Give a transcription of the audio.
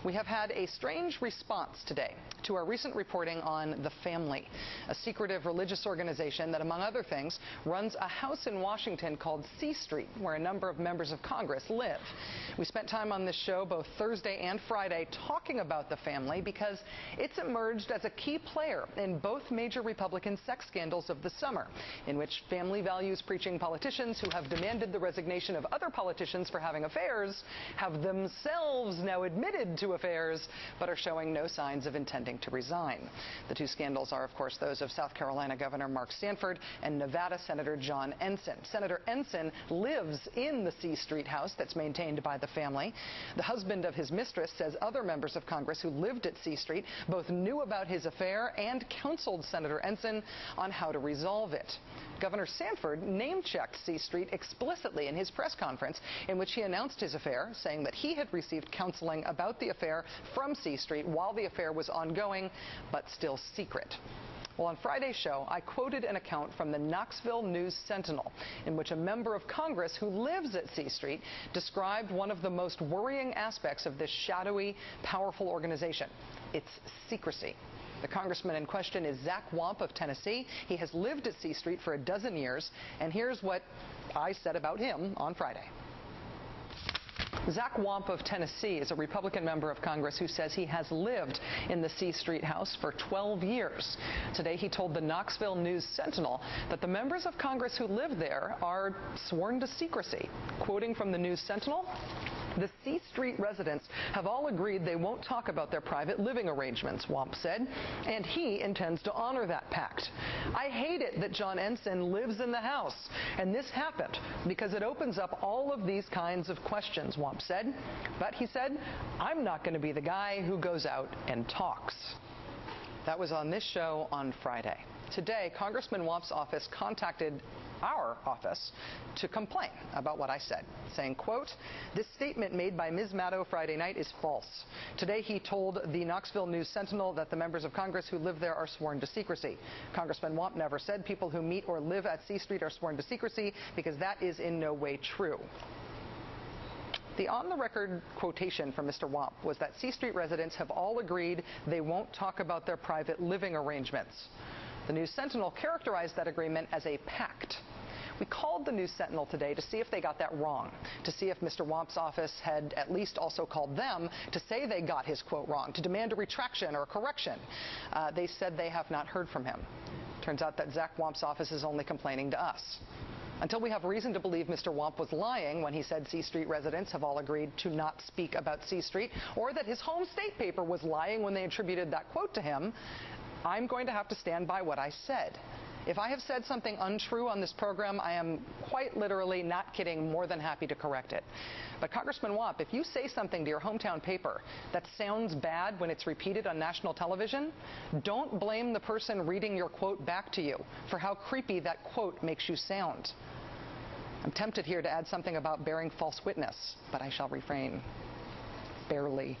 We have had a strange response today to our recent reporting on The Family, a secretive religious organization that, among other things, runs a house in Washington called C Street, where a number of members of Congress live. We spent time on this show both Thursday and Friday talking about The Family because it's emerged as a key player in both major Republican sex scandals of the summer, in which family values preaching politicians who have demanded the resignation of other politicians for having affairs have themselves now admitted to affairs but are showing no signs of intending to resign. The two scandals are, of course, those of South Carolina Governor Mark Sanford and Nevada Senator John Ensign. Senator Ensign lives in the C Street house that's maintained by The Family. The husband of his mistress says other members of Congress who lived at C Street both knew about his affair and counseled Senator Ensign on how to resolve it. Governor Sanford name-checked C Street explicitly in his press conference, in which he announced his affair, saying that he had received counseling about the affair from C Street while the affair was ongoing, but still secret. Well, on Friday's show, I quoted an account from the Knoxville News-Sentinel, in which a member of Congress who lives at C Street described one of the most worrying aspects of this shadowy, powerful organization: its secrecy. The congressman in question is Zach Wamp of Tennessee. He has lived at C Street for 12 years, and here's what I said about him on Friday. Zach Wamp of Tennessee is a Republican member of Congress who says he has lived in the C Street house for 12 years. Today, he told the Knoxville News-Sentinel that the members of Congress who live there are sworn to secrecy. Quoting from the News-Sentinel, "The C Street residents have all agreed they won't talk about their private living arrangements," Wamp said, and he intends to honor that pact. "I hate it that John Ensign lives in the house, and this happened because it opens up all of these kinds of questions," Wamp said. But he said, "I'm not going to be the guy who goes out and talks." That was on this show on Friday. Today, Congressman Wamp's office contacted our office to complain about what I said, saying, quote, "This statement made by Ms. Maddow Friday night is false. Today he told the Knoxville News-Sentinel that the members of Congress who live there are sworn to secrecy. Congressman Wamp never said people who meet or live at C Street are sworn to secrecy, because that is in no way true." The on-the-record quotation from Mr. Wamp was that C Street residents have all agreed they won't talk about their private living arrangements. The News-Sentinel characterized that agreement as a pact. We called the News-Sentinel today to see if they got that wrong, to see if Mr. Wamp's office had at least also called them to say they got his quote wrong, to demand a retraction or a correction. They said they have not heard from him. Turns out that Zach Wamp's office is only complaining to us. Until we have reason to believe Mr. Wamp was lying when he said C Street residents have all agreed to not speak about C Street, or that his home state paper was lying when they attributed that quote to him, I'm going to have to stand by what I said. If I have said something untrue on this program, I am quite literally, not kidding, more than happy to correct it. But Congressman Wamp, if you say something to your hometown paper that sounds bad when it's repeated on national television, don't blame the person reading your quote back to you for how creepy that quote makes you sound. I'm tempted here to add something about bearing false witness, but I shall refrain. Barely.